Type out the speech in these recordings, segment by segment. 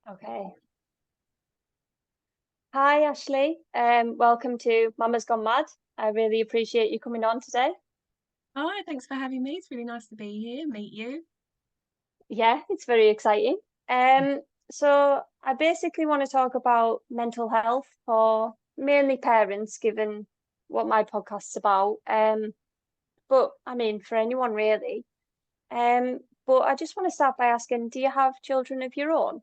Okay. Hi, Ashley. Welcome to Mama's Gone Mad. I really appreciate you coming on today. Hi, thanks for having me. It's really nice to be here, meet you. Yeah, it's very exciting. So I basically want to talk about mental health for mainly parents, given what my podcast's about. But I mean, for anyone really. But I just want to start by asking, do you have children of your own?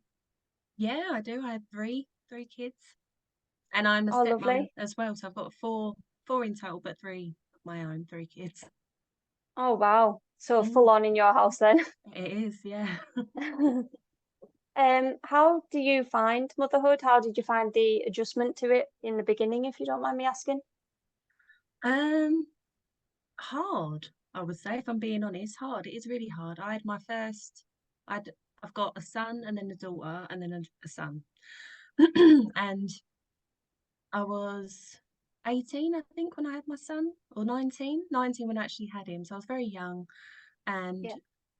Yeah, I do. I have three kids, and I'm a Oh, stepmom lovely. as well. So I've got four in total, but three of my own, three kids. Oh, wow. So full Mm, on in your house then. it is, yeah. How do you find motherhood? How did you find the adjustment to it in the beginning, if you don't mind me asking? Um, Hard, I would say, if I'm being honest, hard. It is really hard. I had my first. I'd I've got a son and then a daughter and then a son, and I was 18, I think, when I had my son, or 19 when I actually had him. So I was very young and, Yeah.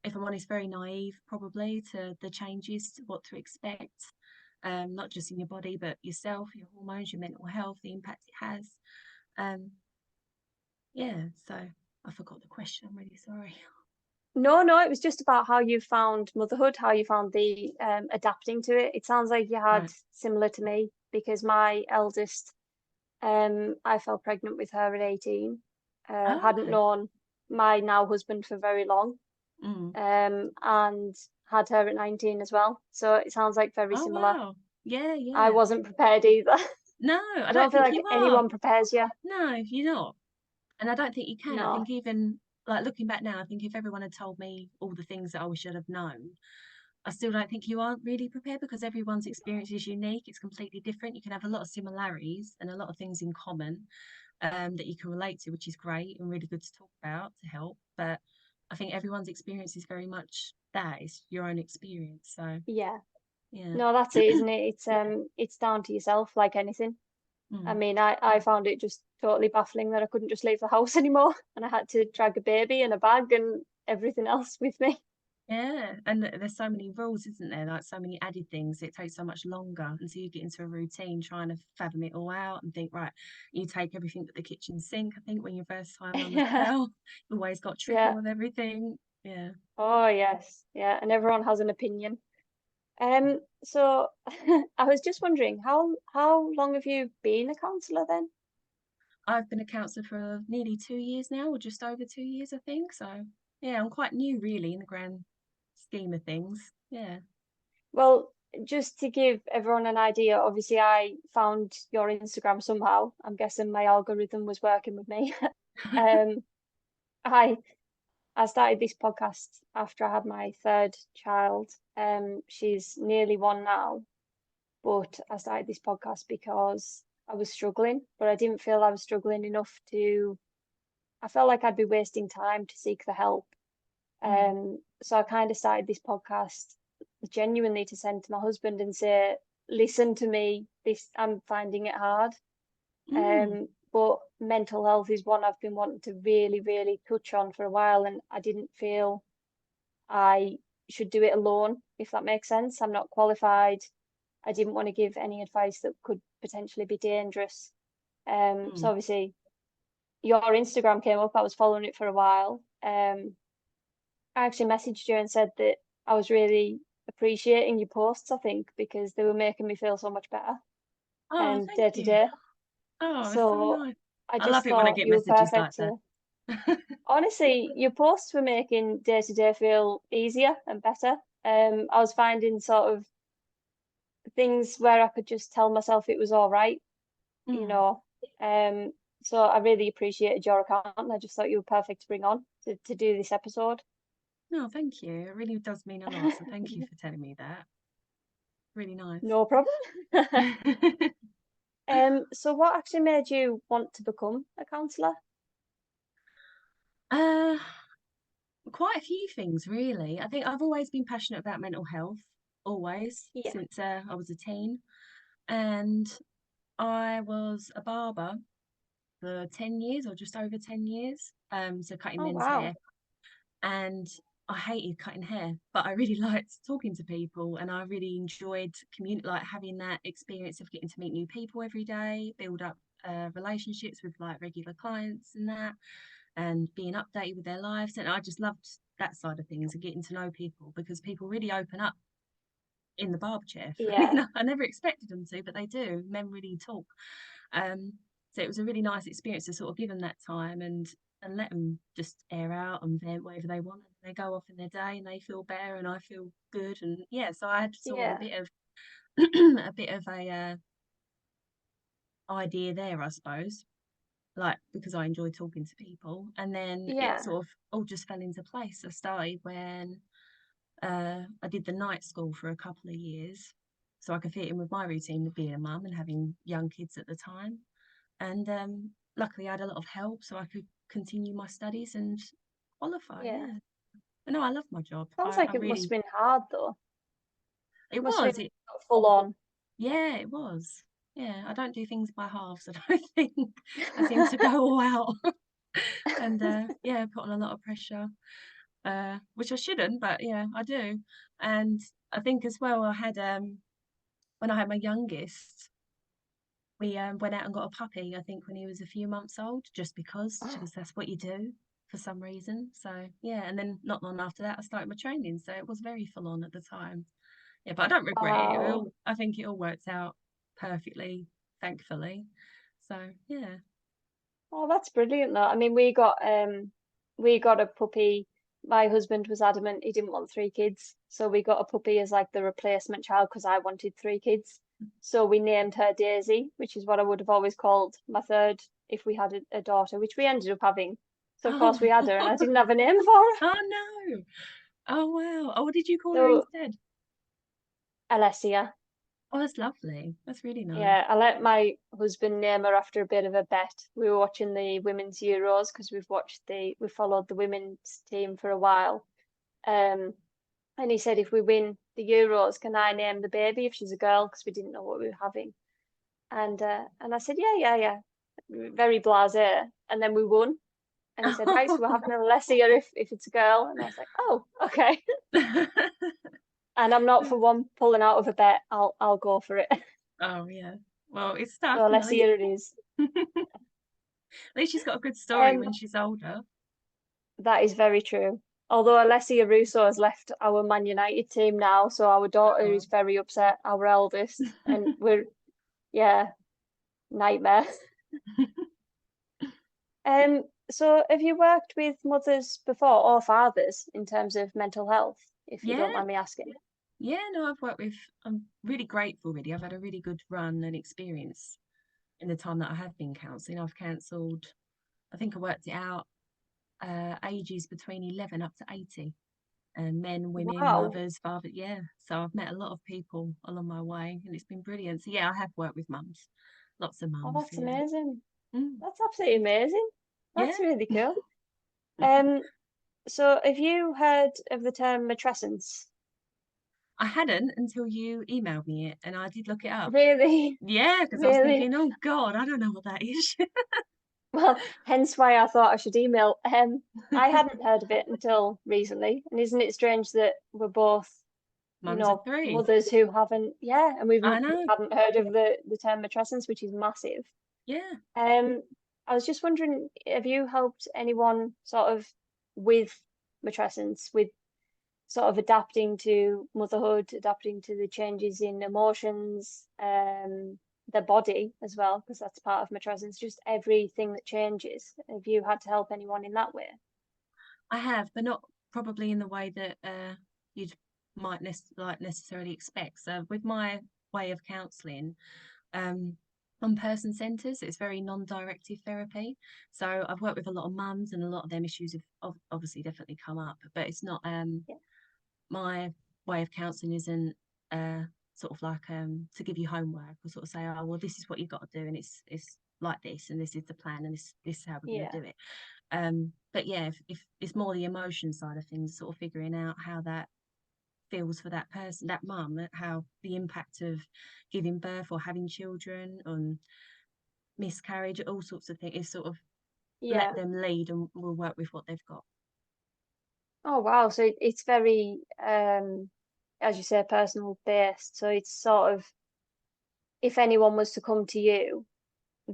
if I'm honest, very naive probably to the changes, what to expect, not just in your body, but yourself, your hormones, your mental health, the impact it has. Um, yeah, so I forgot the question. I'm really sorry. No, no, it was just about how you found motherhood, how you found the adapting to it. It sounds like you had Right. similar to me because my eldest, I fell pregnant with her at 18. Oh, Hadn't okay. known my now husband for very long, Mm. and had her at 19 as well. So it sounds like very Oh, similar. wow. Yeah, I yeah. wasn't prepared either. No, I I don't don't feel think like you are. anyone prepares you. No, you're not. And I don't think you can. I No. think even like looking back now, I think if everyone had told me all the things that I should have known, I still don't think you are really prepared because everyone's experience is unique. It's completely different. You can have a lot of similarities and a lot of things in common that you can relate to, which is great and really good to talk about to help. But I think everyone's experience is very much that. It's your own experience. So Yeah. yeah. No, that's it, isn't it? It's down to yourself like anything. I Mm. mean, I found it just totally baffling that I couldn't just leave the house anymore and I had to drag a baby and a bag and everything else with me. Yeah, and there's so many rules, isn't there? Like so many added things. It takes so much longer until you get into a routine trying to fathom it all out and think, right, you take everything but the kitchen sink. I think when your first time mum as Yeah. well, you always got tripping Yeah. with everything. Yeah. Oh, yes. Yeah. And everyone has an opinion. So I was just wondering, how long have you been a counsellor then? I've been a counsellor for nearly 2 years now, or just over 2 years, I think. So yeah, I'm quite new really in the grand scheme of things. Yeah. Well, just to give everyone an idea, obviously I found your Instagram somehow. I'm guessing my algorithm was working with me. Um, I I started this podcast after I had my third child. She's nearly one now, but I started this podcast because I was struggling, but I didn't feel I was struggling enough to. I felt like I'd be wasting time to seek the help. Mm. So I kind of started this podcast genuinely to send to my husband and say, listen to me, this I'm finding it hard. Mm. But mental health is one I've been wanting to really, really touch on for a while, and I didn't feel I should do it alone, if that makes sense. I'm not qualified. I didn't want to give any advice that could potentially be dangerous. So Mm. obviously your Instagram came up. I was following it for a while. I actually messaged you and said that I was really appreciating your posts, I think, because they were making me feel so much better Oh, thank day to you. day. Oh, it's so So nice. I I just love it when I thought get you were messages perfect like that. to, honestly, your posts were making day to day feel easier and better. I was finding sort of things where I could just tell myself it was all right, you Mm. know. Um, so I really appreciated your account and I just thought you were perfect to bring on to do this episode. No, thank you. It really does mean a lot. So thank you for telling me that. Really nice. No problem. So what actually made you want to become a counsellor? uh, Quite a few things, really. I think I've always been passionate about mental health, always, Yeah. since I was a teen. And I was a barber for 10 years or just over 10 years, so cutting Oh men's wow. hair. And I hated cutting hair, but I really liked talking to people, and I really enjoyed like having that experience of getting to meet new people every day, build up relationships with like regular clients and that, and being updated with their lives. And I just loved that side of things and getting to know people, because people really open up in the barber chair. Yeah, I never expected them to, but they do. Men really talk. Um, so it was a really nice experience to sort of give them that time and let them just air out and vent whatever they want. And they go off in their day and they feel better and I feel good. And yeah, so I had sort of a yeah, bit of a bit of a idea there, I suppose, like because I enjoy talking to people. And then it yeah, sort of all just fell into place. I started when I did the night school for a couple of years, so I could fit in with my routine of being a mum and having young kids at the time. And luckily, I had a lot of help, so I could continue my studies and qualify. yeah. Yeah, but no, I love my job. Sounds I like it must really, have been hard though. it Must have was. been It full on. Yeah, it was. Yeah, I don't do things by halves. I don't think I seem to go all out and yeah, put on a lot of pressure, which I shouldn't, but yeah, I do. And I think as well, I had when I had my youngest, we went out and got a puppy. I think when he was a few months old, just because that's what you do for some reason. So yeah, and then not long after that, I started my training. So it was very full on at the time. Yeah, but I don't regret it. Wow. I think it all worked out perfectly, thankfully. So yeah. Oh, that's brilliant though. I mean, we got a puppy. My husband was adamant he didn't want three kids, so we got a puppy as like the replacement child because I wanted three kids. So we named her Daisy, which is what I would have always called my third if we had a daughter, which we ended up having. So of Oh, course we had her, and I didn't have a name for her. oh no. Oh wow. Oh, what did you call her So instead? Alessia. Oh, that's lovely. That's really nice. Yeah, I let my husband name her after a bit of a bet. We were watching the women's Euros because we followed the women's team for a while. Um, and he said if we win the Euros, can I name the baby if she's a girl? Because we didn't know what we were having. And I said, yeah, yeah, yeah, very blasé. And then we won. And he said, right, so we're having a Alessia if it's a girl. And I was like, oh, okay. And I'm not for one pulling out of a bet. I'll go for it. Oh yeah. Well, it's So stuck, and Alessia it is. at least she's got a good story Um, when she's older. That is very true. Although Alessia Russo has left our Man United team now, so our daughter Oh. is very upset, our eldest, and yeah, nightmare. So have you worked with mothers before or fathers in terms of mental health, if you don't Yeah, mind me asking? yeah, no, I'm really grateful, really. I've had a really good run and experience in the time that I have been counselling. I've counselled, I think I worked it out, ages between 11 up to 80, and men, women, Wow. mothers, fathers. Yeah, so I've met a lot of people along my way, and it's been brilliant. So yeah, I have worked with mums, lots of Oh, mums. that's Yeah, amazing. mm, That's absolutely amazing. yeah. That's really cool. Um, so have you heard of the term matrescence? I hadn't until you emailed me it, and I did look it up. Really? Yeah, because I was Really? thinking, oh God, I don't know what that is. Well, hence why I thought I should email. I hadn't heard of it until recently, and isn't it strange that we're both, Mums of three. mothers who haven't, yeah, and I we know. hadn't heard of the term matrescence, which is massive. Yeah. Um, I was just wondering, have you helped anyone sort of with matrescence, with sort of adapting to motherhood, adapting to the changes in emotions, their body as well, because that's part of matrescence, just everything that changes. Have you had to help anyone in that way? I have, but not probably in the way that you'd might necessarily expect. So with my way of counselling, um, I'm person centred, so it's very non-directive therapy. So I've worked with a lot of mums, and a lot of them issues have obviously definitely come up, but it's not Yeah. my way of counselling isn't sort of like to give you homework or sort of say, oh well, this is what you've got to do, and it's like this, and this is the plan, and this is how we're going Yeah. to do it. But yeah, if it's more the emotion side of things, sort of figuring out how that feels for that person, that mum, how the impact of giving birth or having children on miscarriage, all sorts of things, is sort of let Yeah. them lead, and we'll work with what they've got. Oh wow, so it's very as you say, personal based. So it's sort of, if anyone was to come to you,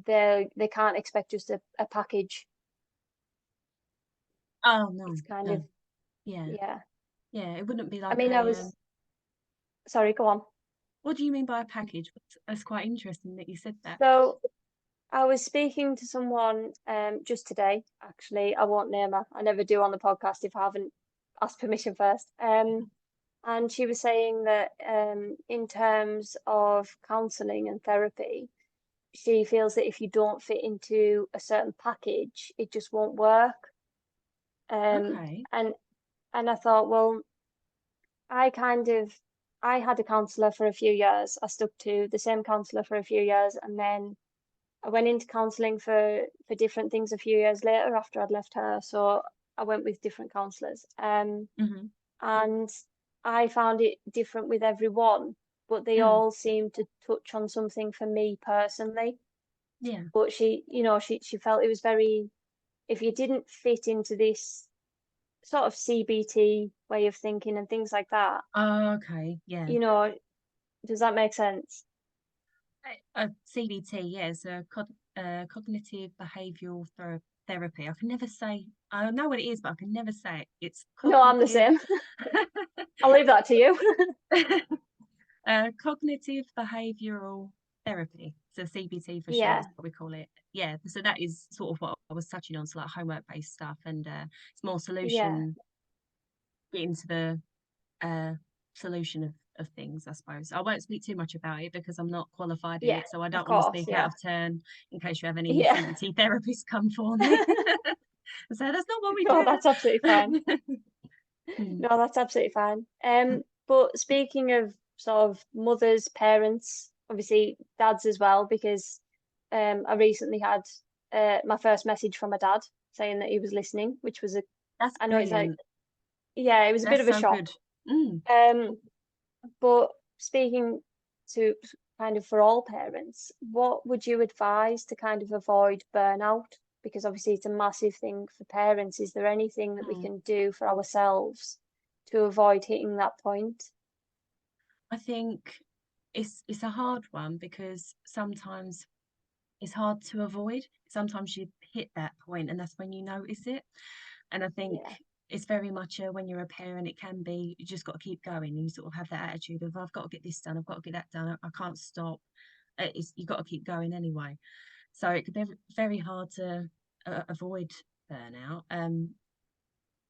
they can't expect just a package. Oh no, It's kind of, no, yeah, yeah. yeah. It wouldn't be I like mean, I a was sorry, go on. What do you mean by a package? That's quite interesting that you said that. So I was speaking to someone just today, actually. I won't name her. I never do on the podcast if I haven't asked permission first. And she was saying that in terms of counselling and therapy, she feels that if you don't fit into a certain package, it just won't work. Um, Okay, and and I thought, well, I kind of I had a counsellor for a few years. I stuck to the same counsellor for a few years, and then I went into counselling for different things a few years later after I'd left her. So I went with different counsellors. hmm, And I found it different with everyone, but they mm, all seemed to touch on something for me personally. yeah. But she felt it was very, if you didn't fit into this sort of CBT way of thinking and things like that, Oh, okay, yeah. you know, does that make sense? CBT, yeah, so cognitive behavioural therapy. I can never say. I know what it is, but I can never say it. It's No, I'm the cognitive. same. I'll leave that to you. Cognitive behavioural therapy. So CBT for short Yeah, is what we call it. Yeah, so that is sort of what I was touching on, so like homework based stuff, and it's more yeah, solution, get into the uh, solution of things, I suppose. I won't speak too much about it because I'm not qualified in yeah, it, so I of don't want to course, speak out yeah. of turn in case you have any Yeah. CBT therapists come for me. So that's not what we No, do. that's absolutely fine. Hmm. No, that's absolutely fine. But speaking of sort of mothers, parents, obviously dads as well, because I recently had my first message from my dad saying that he was listening, which was That's I know it's like, brilliant. yeah, it was a bit That's of a so good. shock. Mm, Um, but speaking to kind of for all parents, what would you advise to kind of avoid burnout? Because obviously it's a massive thing for parents. Is there anything that we mm. can do for ourselves to avoid hitting that point? I think it's a hard one because sometimes it's hard to avoid. Sometimes you hit that point and that's when you notice it. And I think Yeah, it's very much when you're a parent, it can be you just got to keep going. You sort of have that attitude of I've got to get this done, I've got to get that done, I can't stop. You've got to keep going anyway. So it could be very hard to avoid burnout.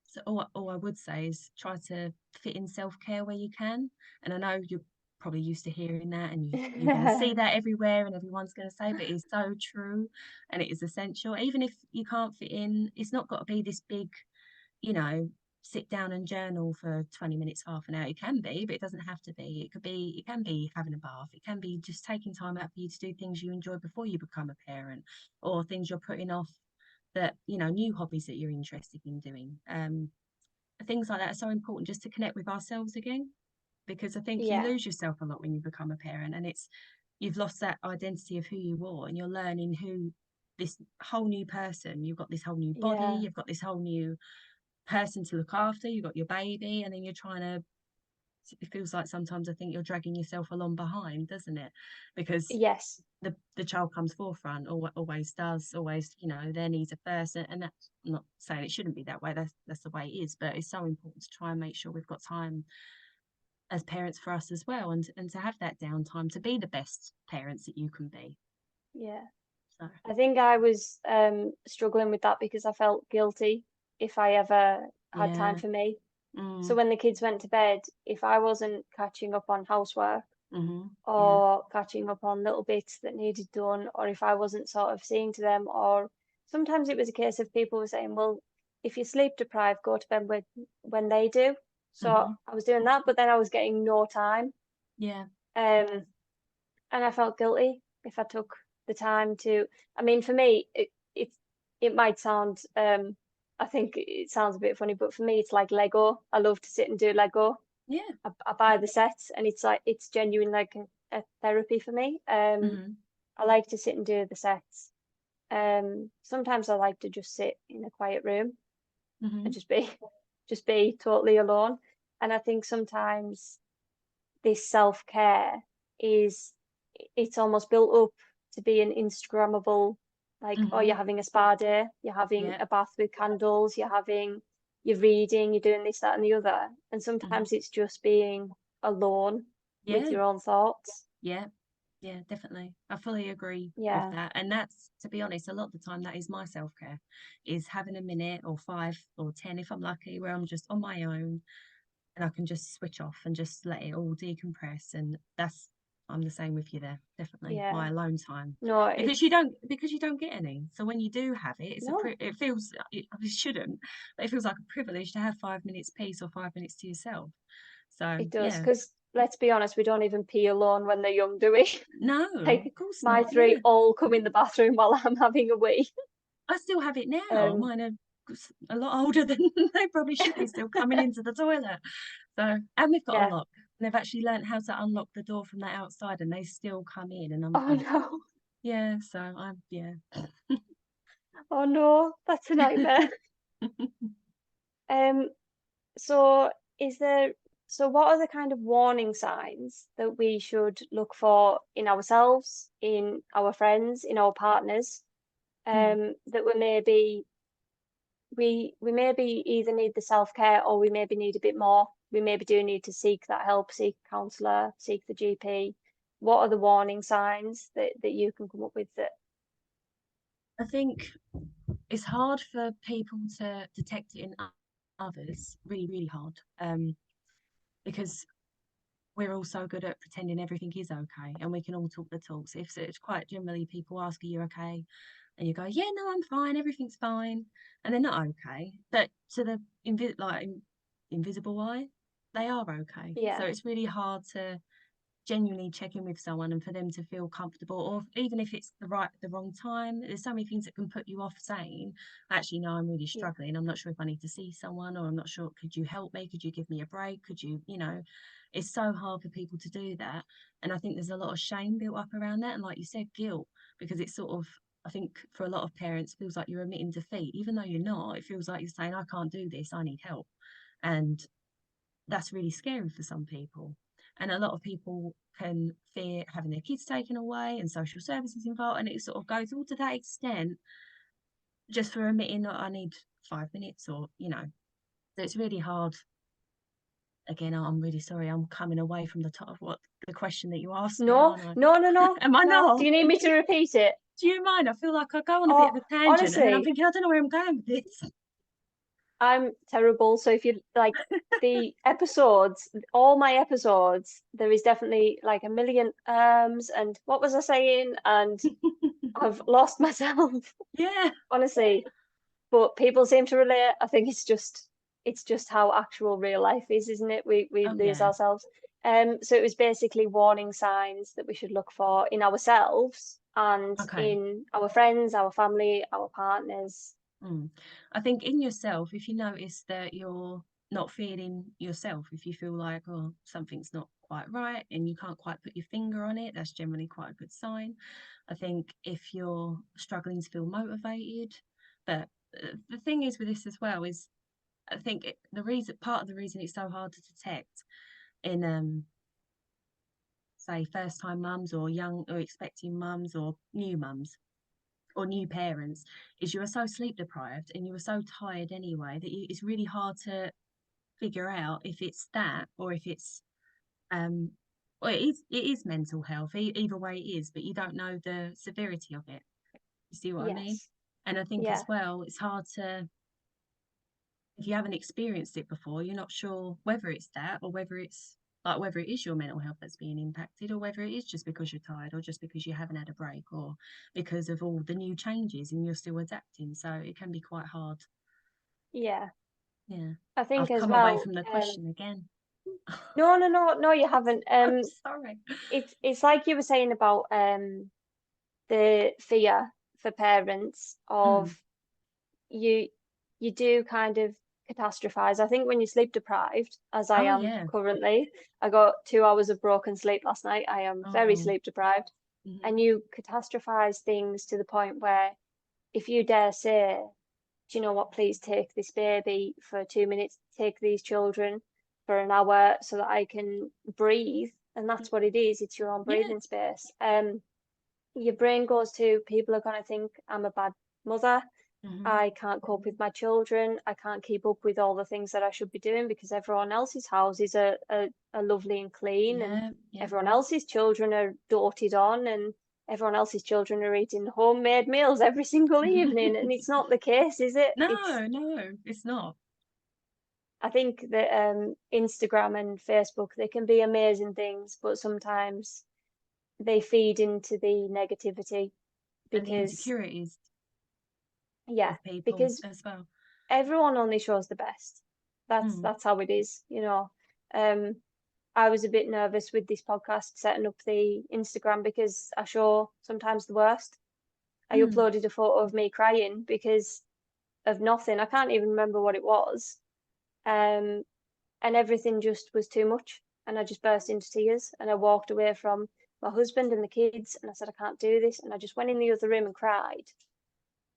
So all I would say is try to fit in self-care where you can. And I know you're probably used to hearing that and you're going to yeah, see that everywhere and everyone's going to say, but it's so true and it is essential. Even if you can't fit in, it's not got to be this big, you know, sit down and journal for 20 minutes, half an hour. It can be, but it doesn't have to be. It can be having a bath. It can be just taking time out for you to do things you enjoy before you become a parent or things you're putting off that, new hobbies that you're interested in doing. Things like that are so important just to connect with ourselves again because I think you yeah, lose yourself a lot when you become a parent and you've lost that identity of who you are and you're learning who this whole new person you've got this whole new body, yeah, you've got this whole new person to look after, you've got your baby, and then you're trying to it feels like sometimes I think you're dragging yourself along behind, doesn't it? Because yes, the child comes forefront, always does, always, their needs are first, and that's I'm not saying it shouldn't be that way. That's the way it is, but it's so important to try and make sure we've got time as parents for us as well, and to have that downtime to be the best parents that you can be. yeah. So I think I was struggling with that because I felt guilty if I ever had time yeah, for me. So mm, when the kids went to bed, if I wasn't catching up on housework yeah, or catching up on little bits that needed done, or if I wasn't sort of seeing to them, or sometimes it was a case of people were saying, well, if you're sleep deprived, go to bed when they do. So hmm, I was doing that, but then I was getting no time. yeah, Um, and I felt guilty if I took the time to. I mean, for me, it might sound I think it sounds a bit funny, but for me, it's like Lego. I love to sit and do Lego. yeah, I buy the sets, and it's like it's genuine like a therapy for me. hmm, I like to sit and do the sets. Sometimes I like to just sit in a quiet room hmm, and just be just be totally alone. And I think sometimes this self-care is it's almost built up to be an Instagrammable, like, oh, you're Hmm. having a spa day, you're having Yeah. a bath with candles, you're reading, you're doing this, that, and the other. And Hmm. sometimes it's just being alone with Yeah. your own thoughts. Yeah. Yeah, definitely. I fully agree with Yeah, that. And that's, to be honest, a lot of the time that is my self-care, is having a minute or 5 or 10 if I'm lucky, where I'm just on my own and I can just switch off and just let it all decompress. And that's, I'm the same with you there, definitely. yeah. My alone time. No, Because you don't get any. So when you do have it, no, it feels, it shouldn't, but it feels like a privilege to have 5 minutes peace or 5 minutes to yourself. So it does. yeah. Because let's be honest, we don't even pee alone when they're young, do we? No, Like of course my not. three Yeah. all come in the bathroom while I'm having a wee. I still have it now. Um, Mine are a lot older than they probably should be, still coming into the toilet. So, and we've got a yeah. lock. They've actually learned how to unlock the door from the outside, and they still come in. And I'm, Oh oh, no. yeah. So I'm, yeah. Oh no, that's a nightmare. Um, so is there, so what are the kind of warning signs that we should look for in ourselves, in our friends, in our partners, Mm. that we maybe either need the self-care or we maybe need a bit more. We maybe do need to seek that help, seek a counsellor, seek the GP. What are the warning signs that you can come up with that? I think it's hard for people to detect it in others. Really, really hard. Because we're all so good at pretending everything is okay, and we can all talk the talks. If it's quite generally, people ask, "Are you okay?" And you go, "Yeah, no, I'm fine. Everything's fine," and they're not okay. But to the invisible eye, they are okay. So Yeah, it's really hard to genuinely check in with someone and for them to feel comfortable, or even if it's the wrong time. There's so many things that can put you off saying, actually, no, I'm really yeah, struggling, I'm not sure if I need to see someone, or I'm not sure, could you help me, could you give me a break, could you, it's so hard for people to do that. And I think there's a lot of shame built up around that, and like you said, guilt, because it's sort of, I think for a lot of parents, feels like you're admitting defeat, even though you're not. It feels like you're saying, I can't do this, I need help. And that's really scary for some people. And a lot of people can fear having their kids taken away and social services involved. And it sort of goes all to that extent, just for admitting that I need 5 minutes, or. So it's really hard. Again, I'm really sorry. I'm coming away from the top of what the question that you asked me, no, aren't I? no, no, no, Am I no. Do not? you need me to repeat it? Do you mind? I feel like I go on a bit Oh, of a tangent and then I'm honestly, thinking, I don't know where I'm going with this. I'm terrible. So if you like the episodes, all my episodes, there is definitely like a million and what was I saying? And I've lost myself, Yeah. honestly. But people seem to relate. I think it's just how actual real life is, isn't it? We Oh, lose yeah. ourselves. So it was basically warning signs that we should look for in ourselves and Okay. in our friends, our family, our partners. Mm. I think in yourself, if you notice that you're not feeling yourself, if you feel like, oh, something's not quite right and you can't quite put your finger on it, that's generally quite a good sign. I think if you're struggling to feel motivated, but the thing is with this as well is, I think part of the reason it's so hard to detect in say first time mums or young or expecting mums or new mums or new parents, is you are so sleep deprived and you are so tired anyway that it's really hard to figure out if it's that, or if it's um well, it is mental health, either way it is, but you don't know the severity of it. You see what I mean? Yes. And I think Yeah. as well, it's hard to, if you haven't experienced it before, you're not sure whether it's that, or whether it is your mental health that's being impacted, or whether it is just because you're tired, or just because you haven't had a break, or because of all the new changes and you're still adapting. So it can be quite hard. Yeah. Yeah. I think I've as come away well, from the question again. no, no, no, no, you haven't. I'm sorry. It's like you were saying about the fear for parents Mm. of you you do kind of catastrophize. I think when you're sleep deprived, as I Oh am yeah. currently, I got 2 hours of broken sleep last night. I am very Oh. sleep deprived, Hmm. and you catastrophize things to the point where if you dare say, do you know what, please take this baby for 2 minutes, take these children for an hour so that I can breathe. And that's what it is. It's your own Yeah. breathing space. Your brain goes to, people are going to think I'm a bad mother. I can't cope with my children. I can't keep up with all the things that I should be doing because everyone else's houses are lovely and clean, and Yeah. everyone else's children are doted on, and everyone else's children are eating homemade meals every single evening. And it's not the case, is it? No, it's not. I think that Instagram and Facebook, they can be amazing things, but sometimes they feed into the negativity And the because, insecurities yeah, of people because as well. everyone only shows the best. That's how it is, you know. Um, I was a bit nervous with this podcast setting up the Instagram because I show sometimes the worst. I uploaded a photo of me crying because of nothing. I can't even remember what it was. And everything just was too much. And I just burst into tears and I walked away from my husband and the kids and I said, I can't do this. And I just went in the other room and cried.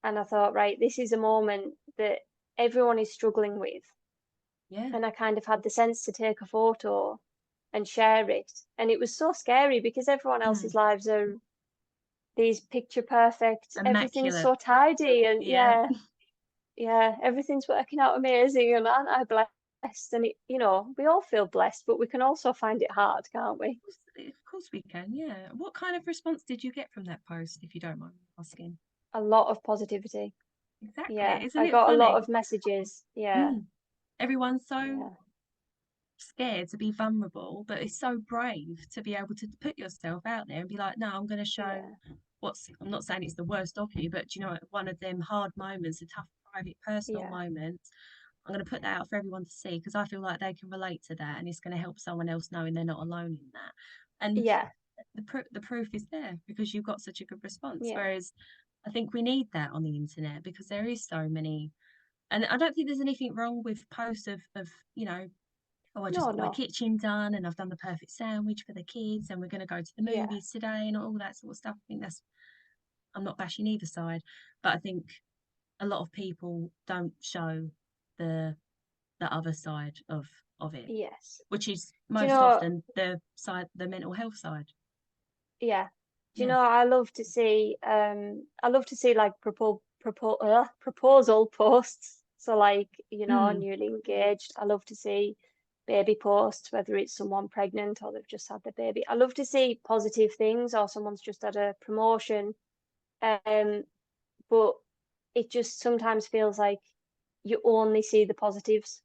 And I thought, right, this is a moment that everyone is struggling with. Yeah. And I kind of had the sense to take a photo and share it. And it was so scary because everyone else's lives are these picture perfect, everything's Immaculate. so tidy, and Yeah. yeah, everything's working out amazing, and aren't I blessed? And it, you know, we all feel blessed, but we can also find it hard, can't we? Of course we can, yeah. What kind of response did you get from that post, if you don't mind me asking? A lot of positivity. Exactly. Yeah, Isn't I it got a lot funny? of messages. Yeah, Everyone's so yeah, scared to be vulnerable, but it's so brave to be able to put yourself out there and be like, no, I'm going to show yeah, I'm not saying it's the worst of you, but you know, one of them hard moments, a tough, private, personal yeah, moments. I'm going to put that out for everyone to see because I feel like they can relate to that and it's going to help someone else knowing they're not alone in that. And yeah, the proof is there because you've got such a good response. yeah. Whereas I think we need that on the internet because there is so many, and I don't think there's anything wrong with posts of you know, oh, I just No, got my no, kitchen done and I've done the perfect sandwich for the kids and we're going to go to the yeah, movies today and all that sort of stuff. I think that's, I'm not bashing either side, but I think a lot of people don't show the the other side of it, yes. which is Do you most know? often the mental health side. Yeah. Do you Yeah. know, I love to see like proposal posts. So like, you know, Mm. newly engaged. I love to see baby posts, whether it's someone pregnant or they've just had their baby. I love to see positive things or someone's just had a promotion. Um, but it just sometimes feels like you only see the positives.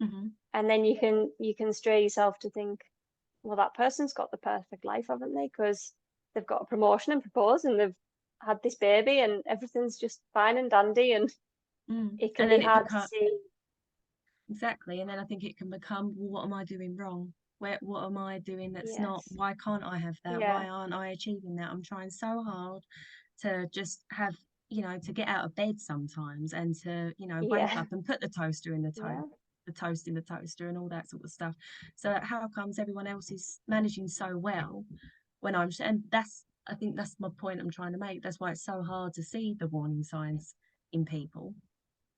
Mm-hmm. And then you can stray yourself to think, well, that person's got the perfect life, haven't they? Because they've got a promotion and proposed and they've had this baby and everything's just fine and dandy, and it can And be then it hard to becomes see. exactly, and then I think it can become, well, what am I doing wrong? What am I doing that's not? Yes. Why can't I have that? Yeah. Why aren't I achieving that? I'm trying so hard to just have, you know, to get out of bed sometimes and to, you know, wake Yeah. up and put the toaster in Yeah. the toast in the toaster and all that sort of stuff. So how comes everyone else is managing so well when and that's, I think that's my point I'm trying to make. That's why it's so hard to see the warning signs in people,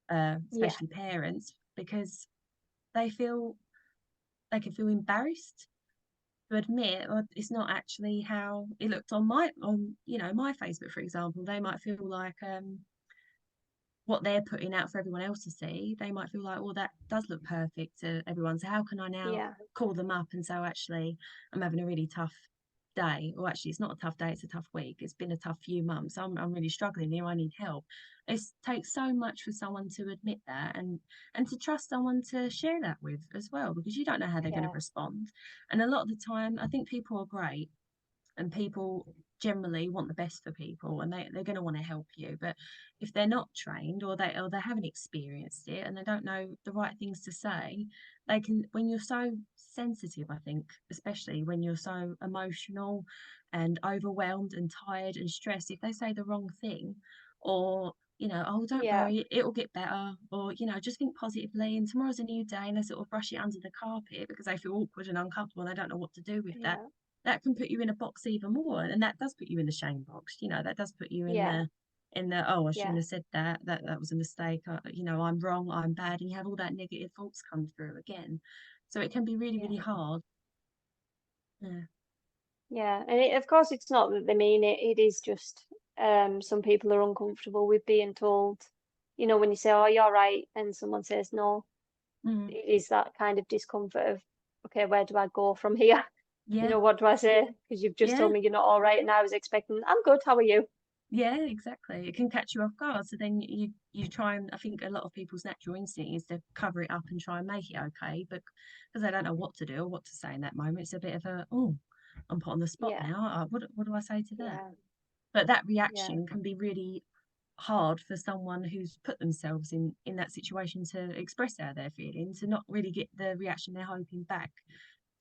Yeah. especially parents, because they feel they can feel embarrassed to admit, well, it's not actually how it looked on you know, my Facebook, for example. They might feel like what they're putting out for everyone else to see, they might feel like, well, that does look perfect to everyone, so how can I now Yeah. call them up and say, oh, actually, I'm having a really tough day, or actually it's not a tough day, it's a tough week, it's been a tough few months, I'm really struggling here, I need help. It takes so much for someone to admit that, and to trust someone to share that with as well, because you don't know how they're going to Yeah. respond. And a lot of the time I think people are great, and people generally want the best for people, and they're going to want to help you. But if they're not trained, or they haven't experienced it and they don't know the right things to say, they can, when you're so sensitive, I think, especially when you're so emotional and overwhelmed and tired and stressed, if they say the wrong thing, or you know, oh, don't Yeah. worry, it'll get better, or you know, just think positively and tomorrow's a new day, and they sort of brush it under the carpet because they feel awkward and uncomfortable and they don't know what to do with that, Yeah. that can put you in a box even more, and that does put you in the shame box, you know, that does put you in Yeah. in the, oh, I Yeah. shouldn't have said that, that was a mistake, you know, I'm wrong, I'm bad, and you have all that negative thoughts come through again. So it can be really, Yeah. really hard. Yeah. Yeah. And of course, it's not that they mean it. It is just some people are uncomfortable with being told, when you say, "Oh, you're right," and someone says no, Mm. it is that kind of discomfort of, okay, where do I go from here? Yeah. What do I say? Because you've just Yeah. told me you're not all right, and I was expecting, I'm good. How are you? Yeah, exactly. It can catch you off guard. So then you try, and I think a lot of people's natural instinct is to cover it up and try and make it okay, but because they don't know what to do or what to say in that moment, it's a bit of a, oh, I'm put on the spot Yeah. now. What do I say to that? Yeah. But that Yeah. reaction can be really hard for someone who's put themselves in that situation to express how they're feeling, to not really get the reaction they're hoping back,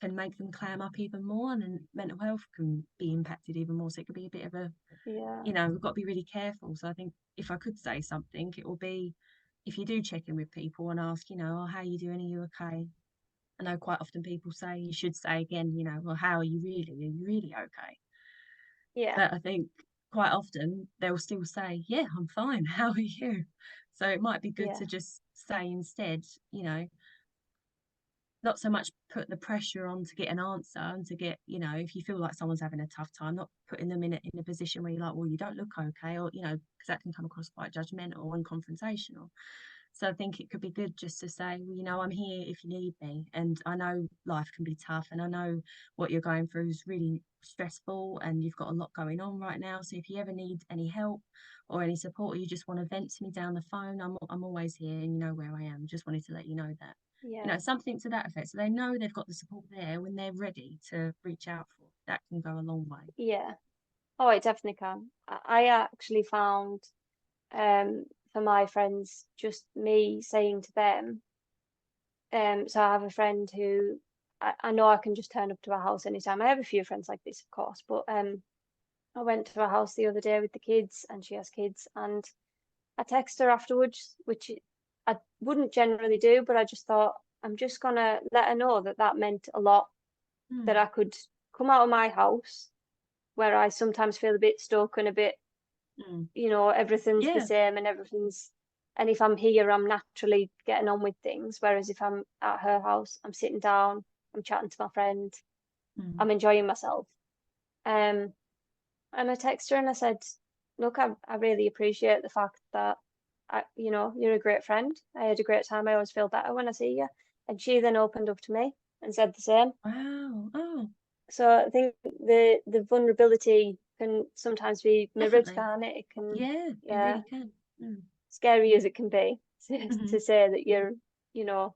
can make them clam up even more, and then mental health can be impacted even more. So it could be a bit of a, Yeah. we've got to be really careful. So I think if I could say something, it will be, if you do check in with people and ask, oh, how are you doing? Are you okay? I know quite often people say, you should say again, well, how are you really? Are you really okay? Yeah. But I think quite often they'll still say, yeah, I'm fine. How are you? So it might be good Yeah. to just say instead, not so much put the pressure on to get an answer and to get, if you feel like someone's having a tough time, not putting them in a position where you're like, well, you don't look okay, or, because that can come across quite judgmental and confrontational. So I think it could be good just to say, well, I'm here if you need me. And I know life can be tough, and I know what you're going through is really stressful, and you've got a lot going on right now. So if you ever need any help or any support, or you just want to vent to me down the phone, I'm always here, and you know where I am. Just wanted to let you know that. Yeah. Something to that effect. So they know they've got the support there when they're ready to reach out for. That can go a long way. Yeah. Oh, it definitely can. I actually found, for my friends, just me saying to them, so I have a friend who I know I can just turn up to her house anytime. I have a few friends like this, of course, but I went to her house the other day with the kids, and she has kids, and I texted her afterwards, which I wouldn't generally do, but I just thought I'm just gonna let her know that that meant a lot, that Mm, I could come out of my house where I sometimes feel a bit stuck and a bit, mm. everything's the Yeah. same and and if I'm here, I'm naturally getting on with things. Whereas if I'm at her house, I'm sitting down, I'm chatting to my friend, Mm, I'm enjoying myself. Um, and I texted her and I said, look, I really appreciate the fact that you're a great friend. I had a great time. I always feel better when I see you. And she then opened up to me and said the same. wow. Oh, So I think the vulnerability can sometimes be mirrored, definitely. can't it? It can, Yeah, it yeah, really can. Mm. scary as it can be Hmm. to say that you know,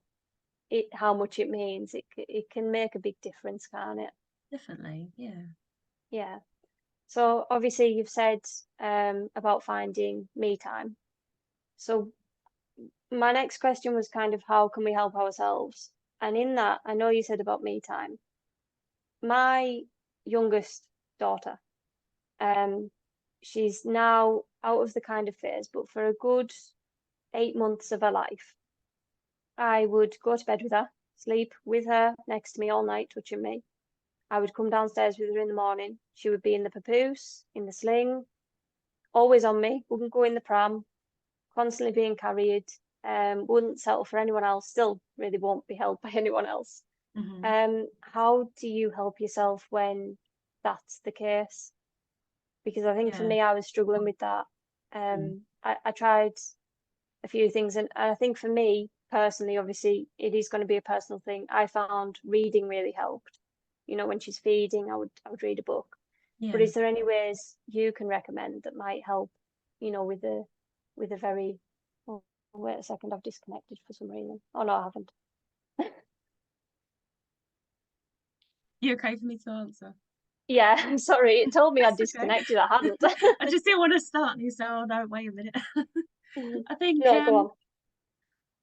how much it means. It can make a big difference, can't it? Definitely. Yeah. Yeah. So obviously you've said about finding me time. So my next question was kind of how can we help ourselves? And in that, I know you said about me time. My youngest daughter, um, she's now out of the kind of phase, but for a good 8 months of her life, I would go to bed with her, sleep with her next to me all night, touching me. I would come downstairs with her in the morning. She would be in the papoose, in the sling, always on me, wouldn't go in the pram, constantly being carried, wouldn't settle for anyone else, still really won't be held by anyone else. Hmm. How do you help yourself when that's the case? Because I think for Yeah. me, I was struggling with that. Mm. I tried a few things, and I think for me personally, obviously, it is going to be a personal thing. I found reading really helped. When she's feeding, I would read a book. But Yeah. is there any ways you can recommend that might help, with a very, oh, wait a second, I've disconnected for some reason. Oh no, I haven't. You okay for me to answer? Yeah, I'm sorry. It told me I'd That's okay. disconnected. I hadn't. I just didn't want to start and you say, oh no, wait a minute. I think No, go on.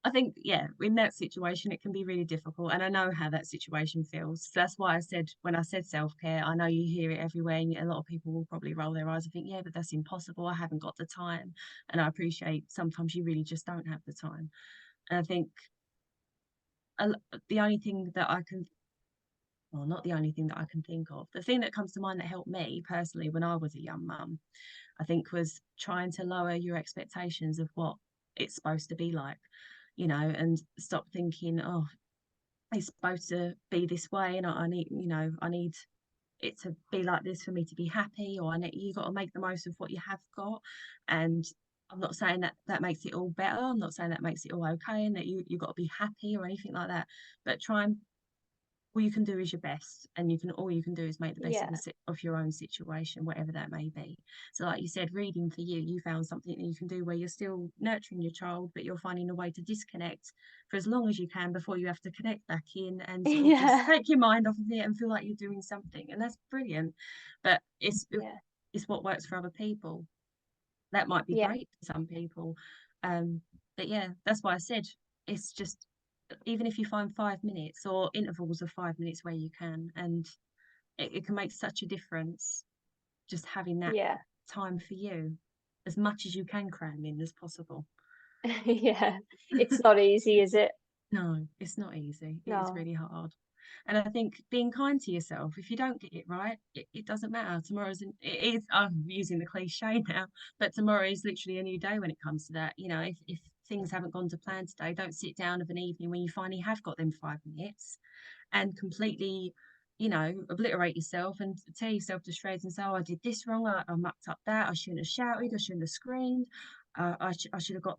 I think, yeah, in that situation, it can be really difficult. And I know how that situation feels. So that's why I said, when I said self care, I know you hear it everywhere, and a lot of people will probably roll their eyes and think, yeah, but that's impossible. I haven't got the time. And I appreciate sometimes you really just don't have the time. And I think the only thing that I can well, not the only thing that I can think of. The thing that comes to mind that helped me personally when I was a young mum, I think, was trying to lower your expectations of what it's supposed to be like, and stop thinking, oh, it's supposed to be this way, and I need it to be like this for me to be happy, or you got to make the most of what you have got. And I'm not saying that that makes it all better. I'm not saying that makes it all okay, and that you got to be happy or anything like that. But try and all you can do is your best, and all you can do is make the best of Yeah, of your own situation, whatever that may be. So like you said, reading for you found something that you can do where you're still nurturing your child, but you're finding a way to disconnect for as long as you can before you have to connect back in and sort of just yeah, take your mind off of it and feel like you're doing something. And that's brilliant. But yeah, it's what works for other people. That might be yeah, great for some people. um but yeah, that's why I said, it's just, even if you find 5 minutes or intervals of 5 minutes where you can, and it can make such a difference, just having that yeah, time for you, as much as you can cram in as possible. yeah. It's not easy, is it? No, it's not easy. It is No. really hard. And I think being kind to yourself, if you don't get it right, it doesn't matter. It is, I'm using the cliche now, but tomorrow is literally a new day when it comes to that. If things haven't gone to plan today, don't sit down of an evening when you finally have got them 5 minutes and completely, obliterate yourself and tear yourself to shreds and say, oh, I did this wrong. I mucked up that. I shouldn't have shouted. I shouldn't have screamed. I should have got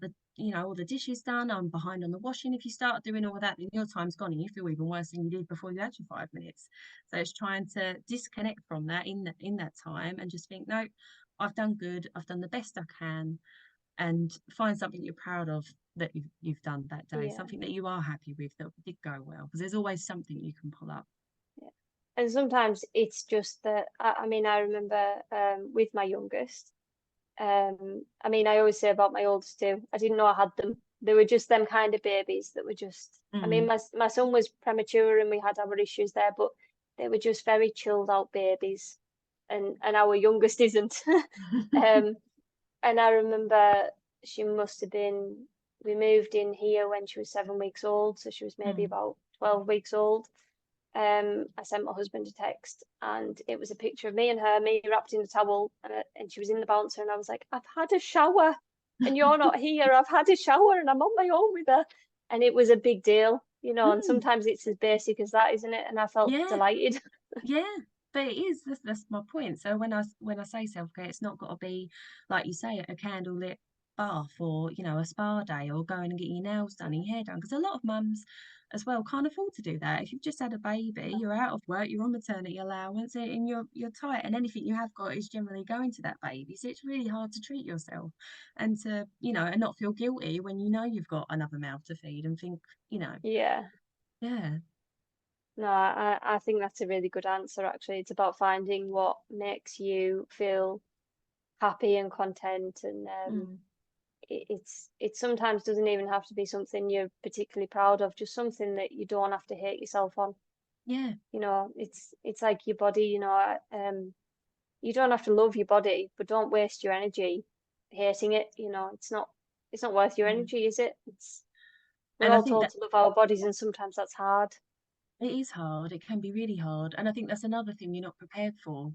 all the dishes done. I'm behind on the washing. If you start doing all of that, then your time's gone and you feel even worse than you did before you had your 5 minutes. So it's trying to disconnect from that in that time and just think, no, I've done good. I've done the best I can, and find something you're proud of that you've done that day, Yeah, something that you are happy with that did go well, because there's always something you can pull up. yeah. And sometimes it's just that I mean, I remember with my youngest, I mean, I always say about my oldest too, I didn't know I had them. They were just them kind of babies that were just, I mean, Mm. my son was premature and we had our issues there, but they were just very chilled out babies. And our youngest isn't. Um, and I remember she must have been, we moved in here when she was 7 weeks old, so she was maybe Mm. about 12 weeks old. I sent my husband a text and it was a picture of me and her, me wrapped in a towel, and she was in the bouncer, and I was like, I've had a shower and you're not here. I've had a shower and I'm on my own with her. And it was a big deal, and Mm. sometimes it's as basic as that, isn't it? And I felt Yeah, delighted. yeah, but it is. That's my point. So when I say self-care, it's not got to be, like you say, a candlelit bath, or a spa day, or going and getting your nails done and your hair done, because a lot of mums as well can't afford to do that. If you've just had a baby, you're out of work, you're on maternity allowance, and you're tight, and anything you have got is generally going to that baby. So it's really hard to treat yourself, and to and not feel guilty when you've got another mouth to feed, and think, Yeah. yeah. No, I think that's a really good answer, actually. It's about finding what makes you feel happy and content, and Mm. it sometimes doesn't even have to be something you're particularly proud of, just something that you don't have to hate yourself on. Yeah. It's like your body, you don't have to love your body, but don't waste your energy hating it. It's not worth your Mm. energy, is it? We're And I all think told that to love our bodies, and sometimes that's hard. it is hard. It can be really hard. And I think that's another thing you're not prepared for.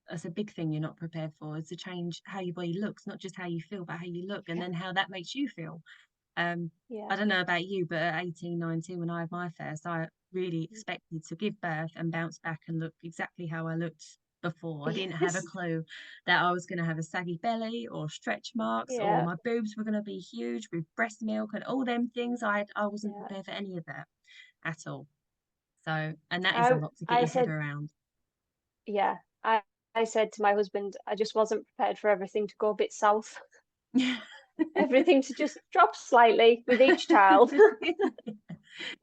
That's a big thing you're not prepared for, is to change how your body looks, not just how you feel, but how you look, and Yeah. then how that makes you feel. Um, Yeah. I don't know about you, but at 18, 19, when I had my first, I really expected to give birth and bounce back and look exactly how I looked before. I didn't have a Yes. clue that I was going to have a saggy belly or stretch marks, or Yeah. my boobs were going to be huge with breast milk and all them things. I wasn't Yeah. prepared for any of that at all. So, and that is a I lot to get I your head said, around. yeah. I said to my husband, I just wasn't prepared for everything to go a bit south. Yeah. Everything to just drop slightly with each child.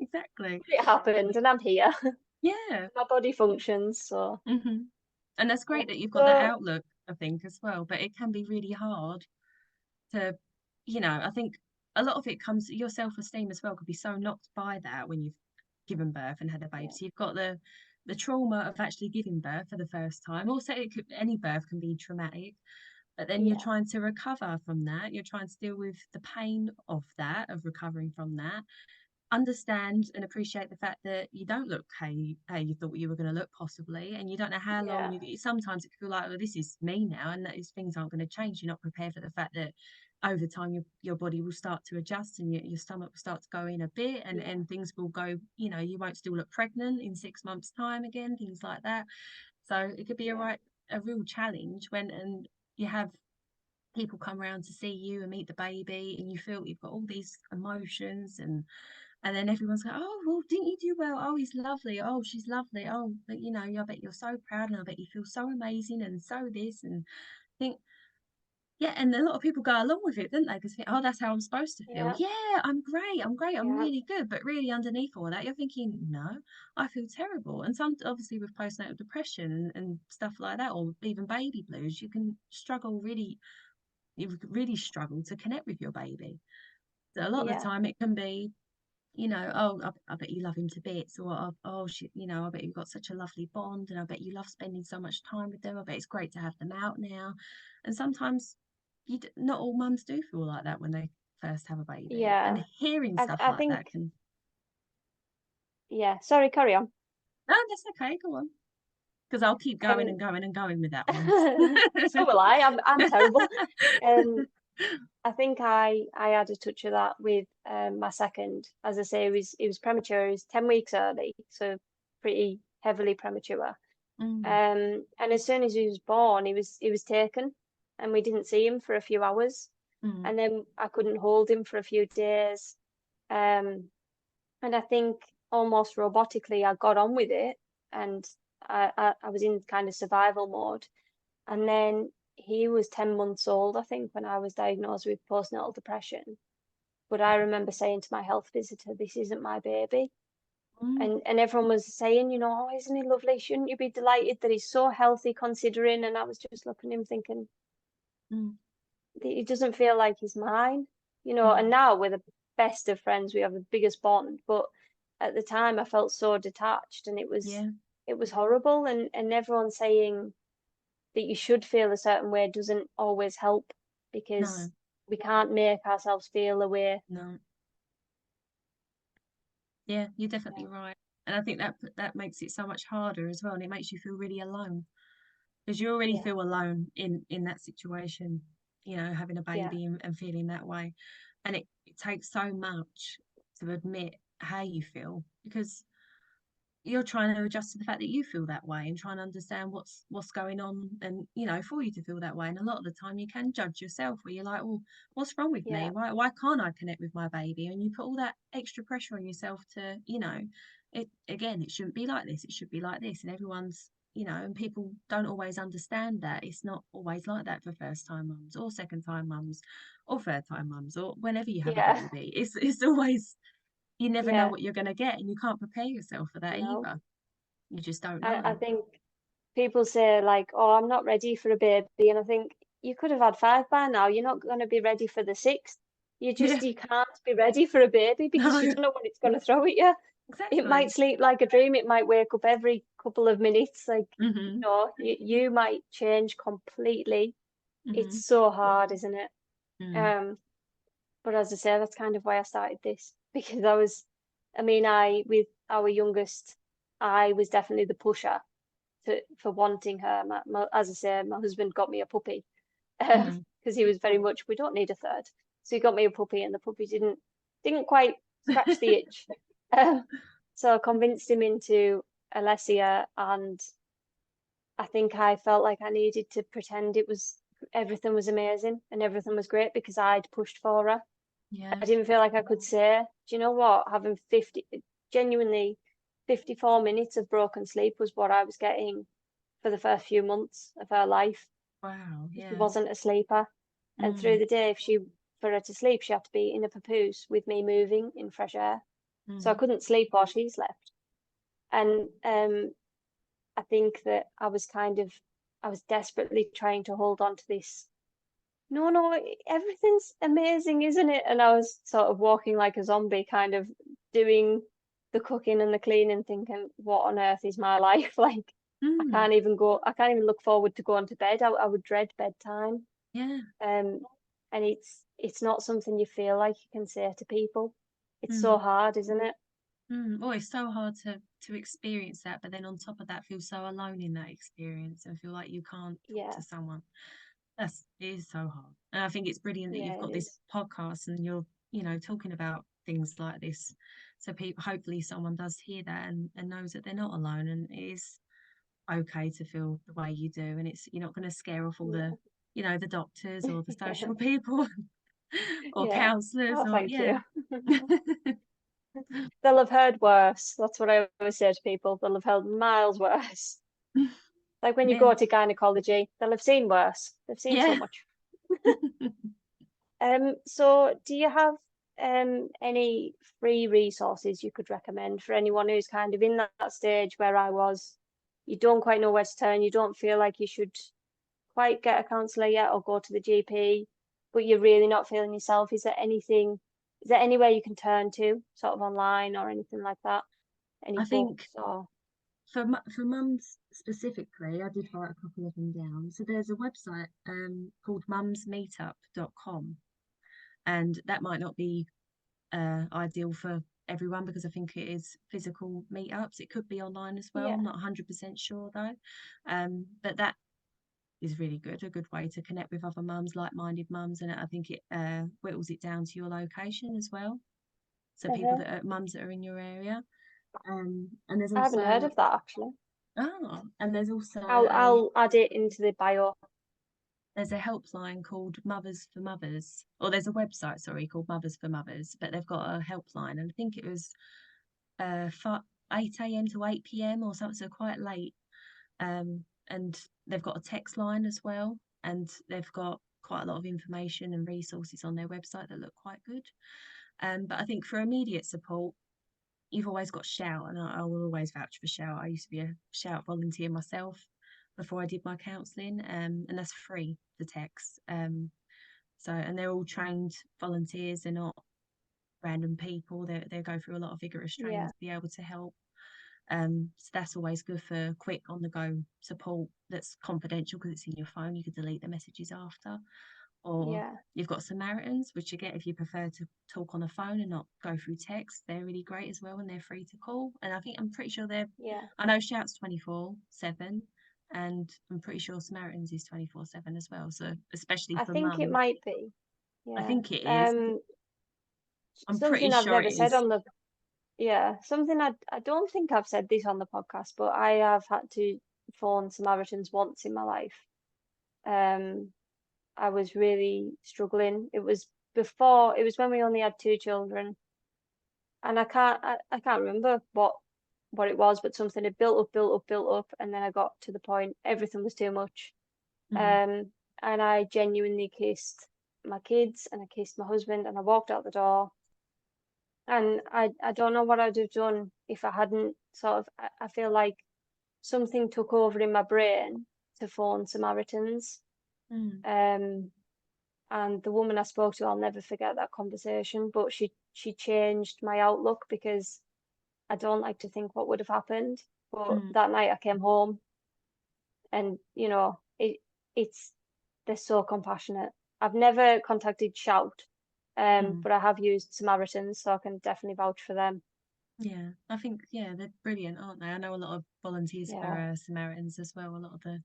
Exactly. It happened, and I'm here. Yeah. My body functions, so And that's yeah. great that you've got that So outlook, I think, as well. But it can be really hard to, I think a lot of it comes, your self-esteem as well could be so knocked by that when you've given birth and had a baby. yeah, So you've got the trauma of actually giving birth for the first time. Also, any birth can be traumatic, but then you're yeah, trying to recover from that. You're trying to deal with the pain of that, of recovering from that. understand and appreciate the fact that you don't look how you thought you were going to look, possibly, and you don't know how long Yeah. sometimes it can feel like, well, this is me now, and that these things aren't going to change. You're not prepared for the fact that over time your body will start to adjust, and your stomach will start to go in a bit, and Yeah. things will go, you won't still look pregnant in 6 months time again, things like that. So it could be Yeah. a real challenge when, and you have people come around to see you and meet the baby, and you feel you've got all these emotions, and then everyone's like, oh, well, didn't you do well? Oh, he's lovely. Oh, she's lovely. Oh, but I bet you're so proud, and I bet you feel so amazing, and so this, and think, yeah, and a lot of people go along with it, don't they? Because, oh, that's how I'm supposed to feel. Yeah. Yeah, I'm great, I'm Yeah. really good. But really, underneath all that, you're thinking, no, I feel terrible. And some, obviously, with postnatal depression and stuff like that, or even baby blues, you can really struggle to connect with your baby. So a lot of the Yeah. time, it can be, oh, I bet you love him to bits, or oh, I bet you've got such a lovely bond, and I bet you love spending so much time with them. I bet it's great to have them out now. And sometimes not all mums do feel like that when they first have a baby. And Yeah. hearing I stuff I like think, that can, yeah, sorry, carry on. oh, that's okay, go on, because I'll keep going Um, and going and going with that one. so will I. I'm terrible. Um, I think I had a touch of that with my second. As I say, he was premature. He was 10 weeks early, so pretty heavily premature. Mm, And as soon as he was born, he was taken, and we didn't see him for a few hours, mm, and then I couldn't hold him for a few days. Um, and I think almost robotically I got on with it, and I was in kind of survival mode. And then he was 10 months old, I think, when I was diagnosed with postnatal depression. But I remember saying to my health visitor, this isn't my baby. mm, And everyone was saying, oh, isn't he lovely? Shouldn't you be delighted that he's so healthy considering? And I was just looking at him thinking, mm, he doesn't feel like he's mine, and mm. now we're the best of friends, we have the biggest bond. But at the time I felt so detached, and it was Yeah, it was horrible. And everyone saying that you should feel a certain way doesn't always help, because no, we can't make ourselves feel a way. no. Yeah, you're Yeah. definitely right. And I think that makes it so much harder as well, and it makes you feel really alone, because you already Yeah. feel alone in that situation, having a Yeah. baby and feeling that way. And it takes so much to admit how you feel, because you're trying to adjust to the fact that you feel that way, and trying to understand what's going on, and for you to feel that way. And a lot of the time you can judge yourself, where you're like, well, what's wrong with me? Yeah. Why can't I connect with my baby? And you put all that extra pressure on yourself to, it again, it shouldn't be like this, it should be like this. And everyone's, and people don't always understand that it's not always like that for first time mums, or second time mums, or third time mums, or whenever you have a Yeah. baby. It's always, you never know Yeah. what you're going to get, and you can't prepare yourself for that No. either. You just don't I know. think people say, like, oh, I'm not ready for a baby, and I think you could have had five by now. You're not going to be ready for the sixth. Yeah, You can't be ready for a baby, because you no, don't know what it's going to throw at you. It might exactly. sleep like a dream. It might wake up every couple of minutes. Like, Hmm. you might change completely. It's Hmm. so hard, isn't it? Mm. Um, but as I say, that's kind of why I started this, because I mean, with our youngest, I was definitely the pusher for wanting her. As I say, my husband got me a puppy, Mm. because he was very much, we don't need a third. So he got me a puppy, and the puppy didn't quite scratch the itch. Um, so I convinced him into Alessia, and I think I felt like I needed to pretend everything was amazing and everything was great, because I'd pushed for her. Yeah. I didn't feel like I could say, do you know what? Having genuinely 54 minutes of broken sleep was what I was getting for the first few months of her life. Wow. She Yeah. wasn't a sleeper. And through Mm. the day, for her to sleep, she had to be in a papoose with me moving in fresh air. So I Mm. couldn't sleep while she slept. And I think that I was desperately trying to hold on to this. No, no, everything's amazing, isn't it? And I was sort of walking like a zombie, kind of doing the cooking and the cleaning, thinking, what on earth is my life? Like, Mm. I can't even look forward to going to bed. I would dread bedtime. Yeah. Um, and it's not something you feel like you can say to people. It's so hard, isn't it? Oh, it's so hard to experience that, but then on top of that, feel so alone in that experience and feel like you can't talk Yeah, to someone. It is so hard. And I think it's brilliant that yeah, you've it got this is. podcast and you're, talking about things like this. So people, hopefully someone does hear that and knows that they're not alone and it is okay to feel the way you do. And you're not going to scare off all Yeah, the doctors or the yeah, social people or yeah. counsellors Oh, or, thank yeah. you. They'll have heard worse. That's what I always say to people. They'll have heard miles worse. Like when you Yeah. go to gynecology, they'll have seen worse. They've seen so Yeah. much. So do you have any free resources you could recommend for anyone who's kind of in that stage where I was? You don't quite know where to turn, you don't feel like you should quite get a counsellor yet or go to the GP, but you're really not feeling yourself. Is there anywhere you can turn to, sort of online or anything like that? Any I think books or for mums specifically, I did write a couple of them down. So there's a website called mumsmeetup.com, and that might not be ideal for everyone because I think it is physical meetups. It could be online as well. I'm yeah, not 100% sure though. But that is really good, a good way to connect with other mums, like-minded mums, and I think it whittles it down to your location as well. So people uh-huh. that are mums that are in your area. And I haven't heard of that actually. there's also a I'll add it into the bio. there's a helpline called Mothers for Mothers, or there's a website, sorry, called Mothers for Mothers, but they've got a helpline, and I think it was 8 a.m. to 8 p.m. or something, so quite late. And they've got a text line as well, and they've got quite a lot of information and resources on their website that look quite good. But I think for immediate support, you've always got Shout, and I will always vouch for Shout. I used to be a Shout volunteer myself before I did my counselling, and that's free, the text. And they're all trained volunteers. They're not random people. They go through a lot of vigorous training Yeah, to be able to help. So that's always good for quick on the go support that's confidential because it's in your phone. You could delete the messages after. Or yeah, you've got Samaritans, which again, if you prefer to talk on the phone and not go through text, they're really great as well and they're free to call. And I'm pretty sure yeah. I know Shout's 24/7 and I'm pretty sure Samaritans is 24/7 as well. So especially I for think it mum, might be. I Yeah. think it is. I'm pretty Something I've sure it never said is. on the Yeah, something I don't think I've said this on the podcast, but I have had to phone Samaritans once in my life. Um, I was really struggling. It was when we only had two children, and I can't remember what it was, but something had built up, and then I got to the point everything was too much. Mm, Um, and I genuinely kissed my kids and I kissed my husband and I walked out the door. And I don't know what I'd have done if I hadn't sort of, I feel like something took over in my brain to phone Samaritans. mm, Um, and the woman I spoke to, I'll never forget that conversation, but she changed my outlook because I don't like to think what would have happened. But mm, that night I came home and, it's, they're so compassionate. I've never contacted Shout, mm. but I have used Samaritans, so I can definitely vouch for them. Yeah, I think, yeah, they're brilliant, aren't they? I know a lot of volunteers for Yeah. Samaritans as well. A lot of the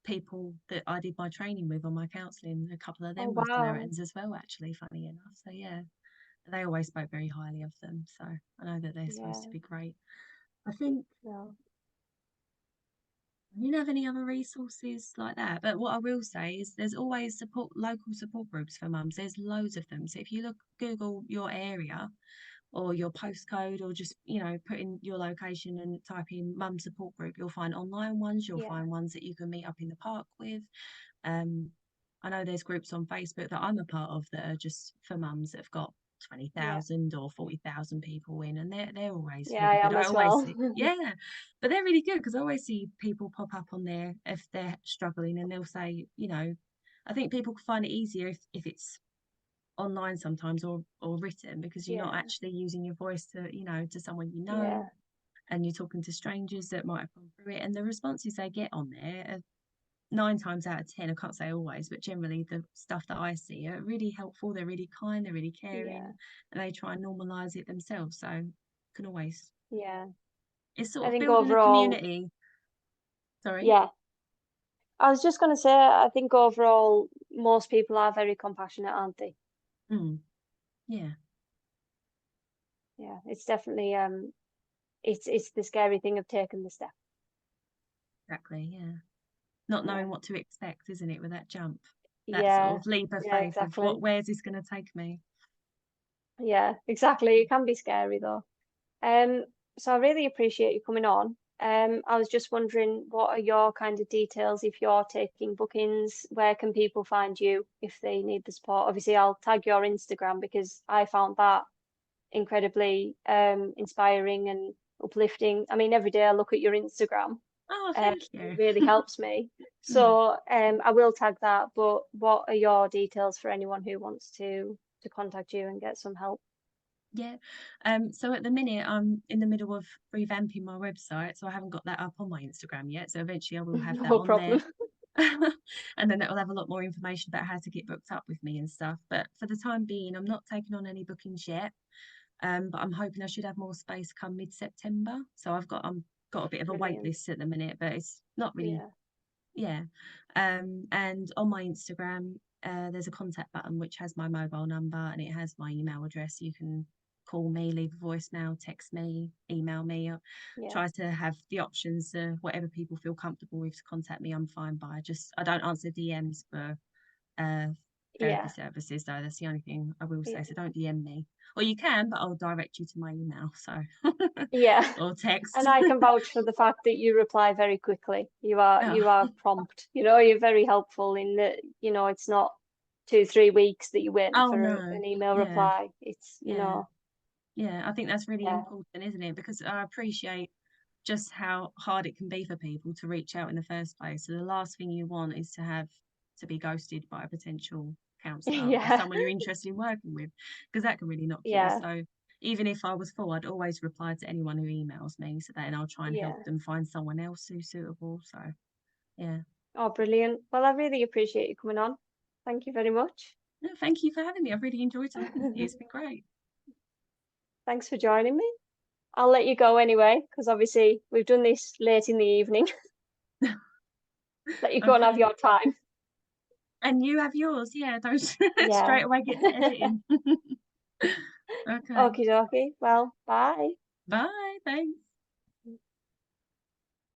people that I did my training with on my counselling, a couple of Oh, them were wow. Samaritans as well, actually, funny enough. So, yeah, they always spoke very highly of them. So, I know that they're supposed to Yeah. be great. I think No. I didn't have any other resources like that. But what I will say is there's always local support groups for mums. There's loads of them. So, if you Google your area, or your postcode or just put in your location and type in mum support group, you'll find online ones, you'll Yeah. find ones that you can meet up in the park with. um I know there's groups on Facebook that I'm a part of that are just for mums that have got Yeah. 20,000 or 40,000 people in, and they're always Yeah, really I good. am I as always well. see, yeah, but they're really good because I always see people pop up on there if they're struggling and they'll say, I think people find it easier if it's online sometimes or written because you're not Yeah. actually using your voice to someone Yeah. and you're talking to strangers that might have gone through it, and the responses they get on there are 9 times out of 10, I can't say always, but generally the stuff that I see are really helpful. They're really kind, they're really Yeah, caring, and they try and normalize it themselves. So can always, yeah. it's sort I of think building a overall, community. Sorry. yeah. I was just gonna say, I think overall, most people are very compassionate, aren't they? Mm, yeah, Yeah, it's definitely it's the scary thing of taking the step. exactly. Yeah. Not Yeah, knowing what to expect, isn't it, with that jump, that sort yeah, of leap of yeah, faith of exactly. where's this going to take me? Yeah, exactly. It can be scary though. Um, so I really appreciate you coming on. I was just wondering, what are your kind of details if you're taking bookings? Where can people find you if they need the support? Obviously, I'll tag your Instagram because I found that incredibly inspiring and uplifting. I mean, every day I look at your Instagram, Oh, thank it you. really helps me. Mm. So I will tag that. But what are your details for anyone who wants to contact you and get some help? Yeah. So at the minute, I'm in the middle of revamping my website, so I haven't got that up on my Instagram yet. So eventually, I will have that No on there, problem. and then that will have a lot more information about how to get booked up with me and stuff. But for the time being, I'm not taking on any bookings yet. But I'm hoping I should have more space come mid-September. So I'm got a bit of a wait Brilliant. list at the minute, but it's not really. Yeah. Yeah. And on my Instagram, there's a contact button which has my mobile number and it has my email address. You can call me, leave a voicemail, text me, email me. I Yeah. try to have the options, whatever people feel comfortable with to contact me, I'm fine by. Just I don't answer DMs for uh, therapy Yeah. services, though. That's the only thing I will Yeah. say. So don't DM me. Or you can, but I'll direct you to my email. So Yeah. or text. And I can vouch for the fact that you reply very quickly. Oh, You are prompt. You're very helpful in that, it's not 2, 3 weeks that you're waiting oh for no. an email Yeah. reply. It's, Yeah. Yeah, I think that's really yeah, important, isn't it? Because I appreciate just how hard it can be for people to reach out in the first place. So the last thing you want is to have to be ghosted by a potential counsellor or yeah, someone you're interested in working with, because that can really knock you. yeah, So even if I was full, I'd always reply to anyone who emails me so that and I'll try and help yeah. them find someone else who's suitable. So yeah. Oh, brilliant. Well, I really appreciate you coming on. Thank you very much. No, thank you for having me. I've really enjoyed talking to you. It's been great. Thanks for joining me. I'll let you go anyway, because obviously we've done this late in the evening. Let you go and have Okay. your time. And you have yours. Yeah, don't Yeah. straight away get to editing. Okay. Okie dokie. Well, bye. Bye. Thanks.